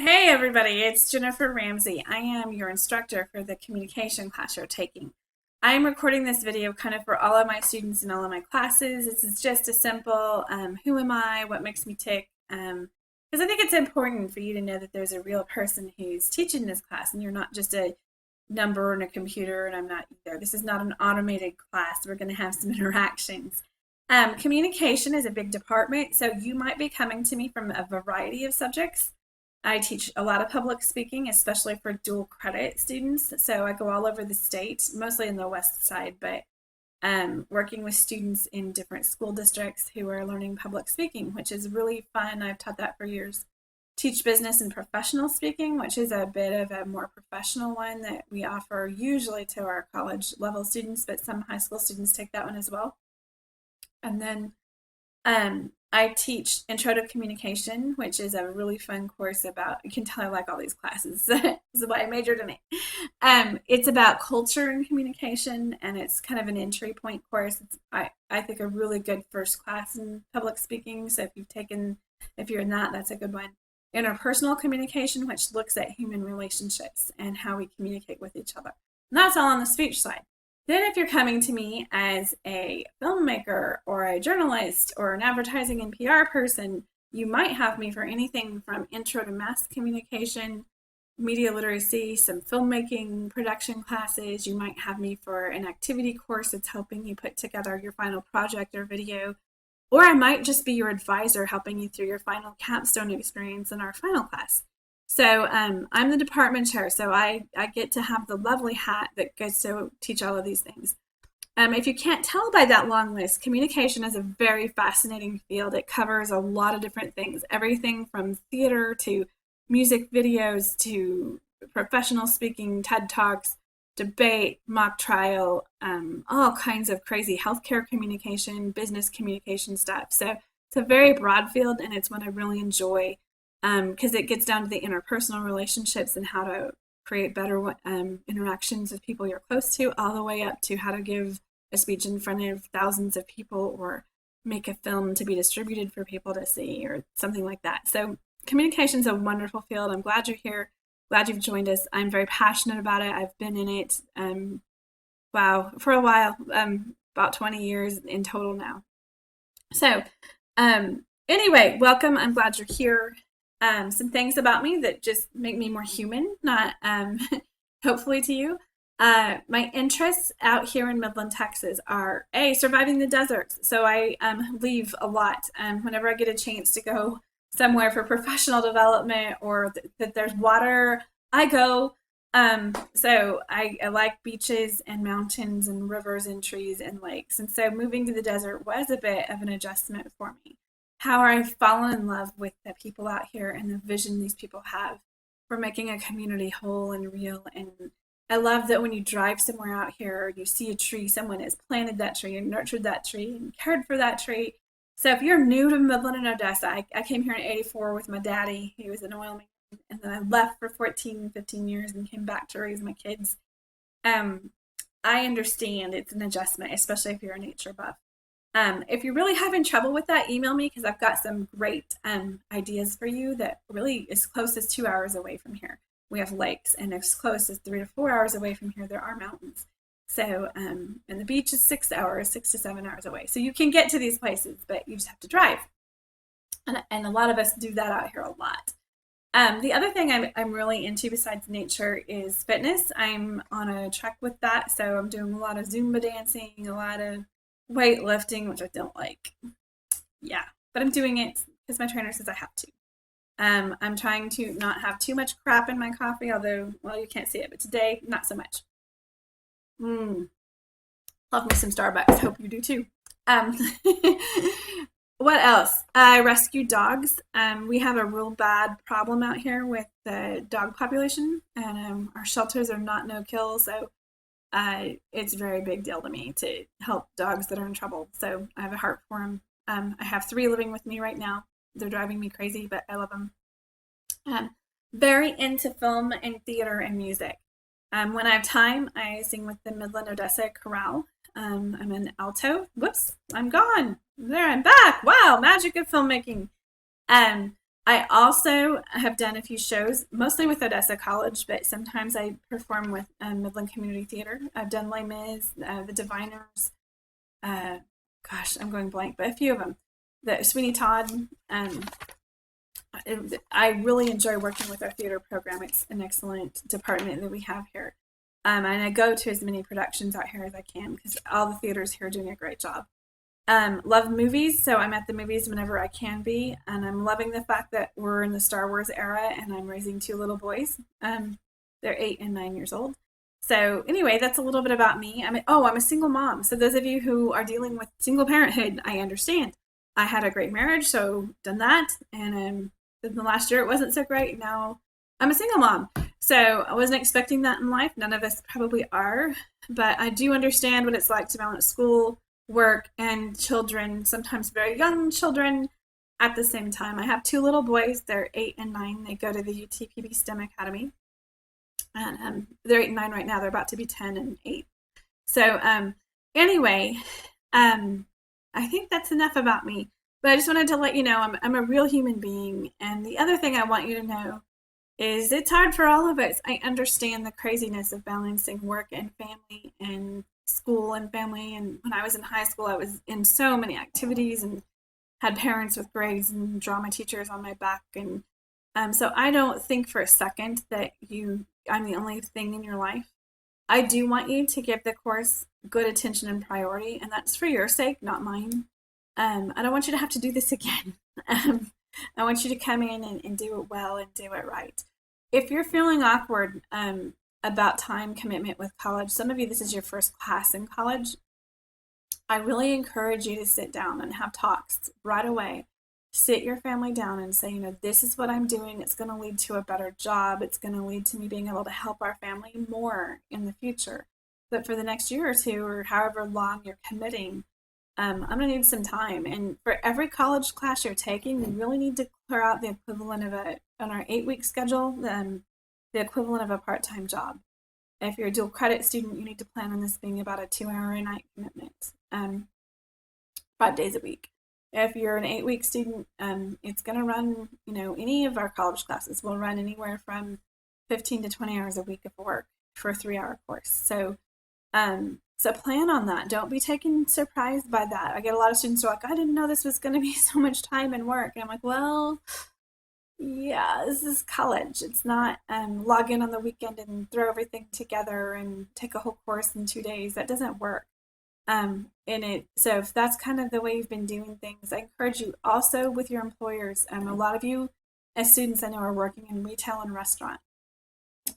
Hey everybody, it's Jennifer Ramsey. I am your instructor for the communication class you're taking. I'm recording this video kind of for all of my students in all of my classes. This is just a simple who am I, what makes me tick, because I think it's important for you to know that there's a real person who's teaching this class and you're not just a number in a computer, and I'm not either. This is not an automated class. We're going to have some interactions. Communication is a big department, so you might be coming to me from a variety of subjects. I teach a lot of public speaking, especially for dual credit students. So I go all over the state, mostly in the west side, but working with students in different school districts who are learning public speaking, which is really fun. I've taught that for years. Teach business and professional speaking, which is a bit of a more professional one that we offer usually to our college level students, but some high school students take that one as well. And then I teach Intro to Communication, which is a really fun course about, you can tell I like all these classes. This is why I majored in it. It's about culture and communication, and it's kind of an entry point course. I think a really good first class in public speaking. So if you're in that, that's a good one. Interpersonal communication, which looks at human relationships and how we communicate with each other. And that's all on the speech side. Then if you're coming to me as a filmmaker or a journalist or an advertising and PR person, you might have me for anything from intro to mass communication, media literacy, some filmmaking production classes. You might have me for an activity course that's helping you put together your final project or video. Or I might just be your advisor helping you through your final capstone experience in our final class. So I'm the department chair, so I get to have the lovely hat that gets to teach all of these things. If you can't tell by that long list, communication is a very fascinating field. It covers a lot of different things, everything from theater to music videos to professional speaking, TED Talks, debate, mock trial, all kinds of crazy healthcare communication, business communication stuff. So it's a very broad field, and it's one I really enjoy because it gets down to the interpersonal relationships and how to create better interactions with people you're close to, all the way up to how to give a speech in front of thousands of people or make a film to be distributed for people to see or something like that. So communication is a wonderful field. I'm glad you're here. Glad you've joined us. I'm very passionate about it. I've been in it, for a while, about 20 years in total now. So anyway, welcome. I'm glad you're here. Some things about me that just make me more human, not hopefully to you. My interests out here in Midland, Texas are surviving the deserts. So I leave a lot whenever I get a chance to go somewhere for professional development or that there's water, I go. So I like beaches and mountains and rivers and trees and lakes. And so moving to the desert was a bit of an adjustment for me. How I've fallen in love with the people out here and the vision these people have for making a community whole and real. And I love that when you drive somewhere out here, you see a tree, someone has planted that tree and nurtured that tree and cared for that tree. So if you're new to Midland and Odessa, I came here in '84 with my daddy. He was an oil man. And then I left for 14, 15 years and came back to raise my kids. I understand it's an adjustment, especially if you're a nature buff. If you're really having trouble with that, email me because I've got some great ideas for you that really as close as 2 hours away from here. We have lakes, and as close as 3 to 4 hours away from here, there are mountains. So, and the beach is 6 to 7 hours away. So you can get to these places, but you just have to drive. And a lot of us do that out here a lot. The other thing I'm really into besides nature is fitness. I'm on a trek with that, so I'm doing a lot of Zumba dancing, a lot of weightlifting, which I don't like. Yeah, but I'm doing it because my trainer says I have to. I'm trying to not have too much crap in my coffee, although, well, you can't see it, but today, not so much. Love me some Starbucks. Hope you do too. What else? I rescue dogs. We have a real bad problem out here with the dog population, and our shelters are not no-kill, so it's a very big deal to me to help dogs that are in trouble. So I have a heart for them. I have 3 living with me right now. They're driving me crazy, but I love them. Very into film and theater and music. When I have time, I sing with the Midland Odessa Chorale. I'm an alto. Whoops, I'm gone. There, I'm back. Wow, magic of filmmaking. I also have done a few shows, mostly with Odessa College, but sometimes I perform with Midland Community Theater. I've done Les Mis, The Diviners, uh, gosh, I'm going blank, but a few of them. The Sweeney Todd. I really enjoy working with our theater program. It's an excellent department that we have here. And I go to as many productions out here as I can because all the theaters here are doing a great job. Love movies, so I'm at the movies whenever I can be, and I'm loving the fact that we're in the Star Wars era, and I'm raising two little boys. They're 8 and 9 years old. So anyway, that's a little bit about me. I'm a single mom. So those of you who are dealing with single parenthood, I understand. I had a great marriage, so done that, and in the last year it wasn't so great. Now I'm a single mom, so I wasn't expecting that in life. None of us probably are, but I do understand what it's like to balance school, work, and children, sometimes very young children, at the same time. I have two little boys. They're 8 and 9. They go to the UTPB STEM Academy, and they're 8 and 9 right now. They're about to be 10 and 8. So anyway, I think that's enough about me. But I just wanted to let you know I'm a real human being. And the other thing I want you to know is it's hard for all of us. I understand the craziness of balancing work and family and school and family. And when I was in high school, I was in so many activities and had parents with grades and drama teachers on my back. And so I don't think for a second that I'm the only thing in your life. I do want you to give the course good attention and priority, and that's for your sake, not mine. I don't want you to have to do this again. I want you to come in and do it well and do it right. If you're feeling awkward about time commitment with college, some of you, this is your first class in college, I really encourage you to sit down and have talks right away. Sit your family down and say, this is what I'm doing. It's going to lead to a better job. It's going to lead to me being able to help our family more in the future. But for the next year or two, or however long you're committing, I'm going to need some time. And for every college class you're taking, you really need to clear out the equivalent of on our 8-week schedule, the equivalent of a part-time job. If you're a dual credit student, you need to plan on this being about a 2-hour a night commitment, 5 days a week. If you're an 8-week student, it's going to run, any of our college classes will run anywhere from 15 to 20 hours a week of work for a 3-hour course. So plan on that. Don't be taken surprised by that. I get a lot of students who are like, I didn't know this was going to be so much time and work. And I'm like, well, yeah, this is college. It's not log in on the weekend and throw everything together and take a whole course in 2 days. That doesn't work. So if that's kind of the way you've been doing things, I encourage you also with your employers. A lot of you as students I know are working in retail and restaurant.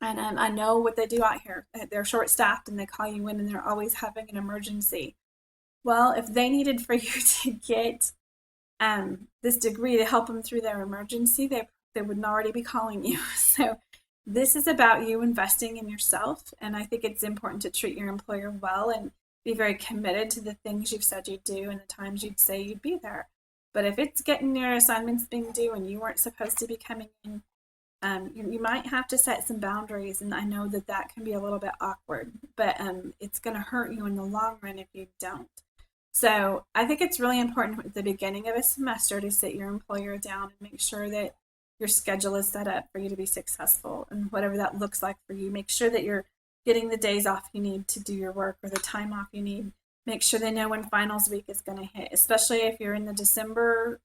And I know what they do out here. They're short staffed and they call you in and they're always having an emergency. Well, if they needed for you to get this degree to help them through their emergency, they wouldn't already be calling you. So this is about you investing in yourself. And I think it's important to treat your employer well and be very committed to the things you've said you'd do and the times you'd say you'd be there. But if it's getting your assignments being due and you weren't supposed to be coming in, you might have to set some boundaries. And I know that can be a little bit awkward, but it's going to hurt you in the long run if you don't. So I think it's really important at the beginning of a semester to sit your employer down and make sure that your schedule is set up for you to be successful and whatever that looks like for you. Make sure that you're getting the days off you need to do your work or the time off you need. Make sure they know when finals week is going to hit, especially if you're in the December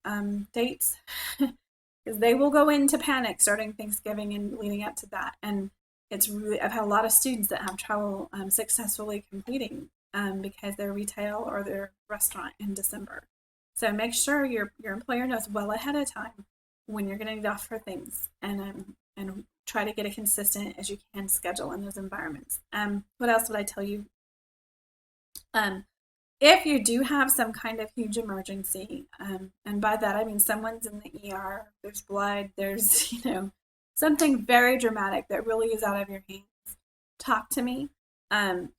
dates, because they will go into panic starting Thanksgiving and leading up to that. And I've had a lot of students that have trouble successfully completing because they're retail or their restaurant in December. So make sure your employer knows well ahead of time when you're going to need off for things, and try to get a consistent as you can schedule in those environments. What else would I tell you? If you do have some kind of huge emergency, and by that I mean someone's in the ER, there's blood, there's something very dramatic that really is out of your hands, talk to me.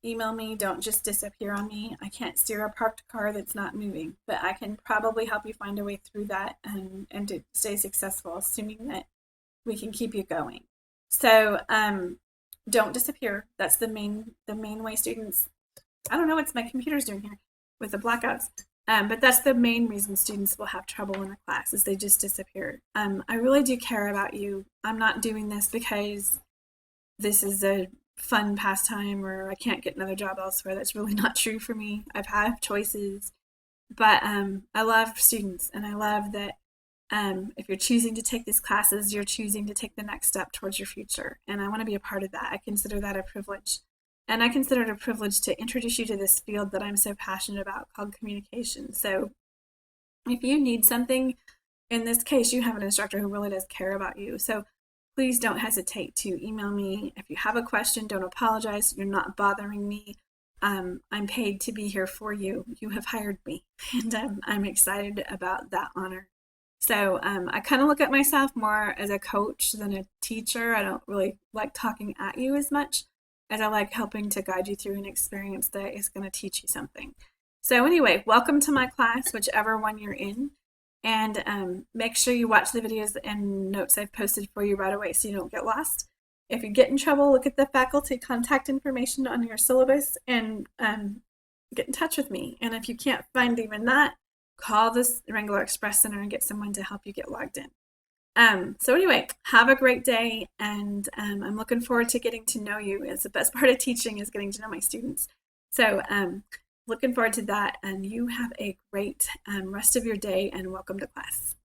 Email me. Don't just disappear on me. I can't steer a parked car that's not moving, but I can probably help you find a way through that and to stay successful, assuming that we can keep you going. So don't disappear. That's the main way students. I don't know what my computer's doing here with the blackouts. But that's the main reason students will have trouble in a class is they just disappear. I really do care about you. I'm not doing this because this is a fun pastime or I can't get another job elsewhere. That's really not true for me. I've had choices, but I love students and I love that if you're choosing to take these classes, you're choosing to take the next step towards your future. And I want to be a part of that. I consider that a privilege. And I consider it a privilege to introduce you to this field that I'm so passionate about called communication. So if you need something, in this case, you have an instructor who really does care about you. So please don't hesitate to email me. If you have a question, don't apologize. You're not bothering me. I'm paid to be here for you. You have hired me, and I'm excited about that honor. So I kind of look at myself more as a coach than a teacher. I don't really like talking at you as much as I like helping to guide you through an experience that is going to teach you something. So anyway, welcome to my class, whichever one you're in. And make sure you watch the videos and notes I've posted for you right away so you don't get lost. If you get in trouble, look at the faculty contact information on your syllabus and get in touch with me. And if you can't find even that, call this Wrangler Express Center and get someone to help you get logged in. So anyway, have a great day, and I'm looking forward to getting to know you. It's the best part of teaching is getting to know my students. So looking forward to that, and you have a great rest of your day, and welcome to class.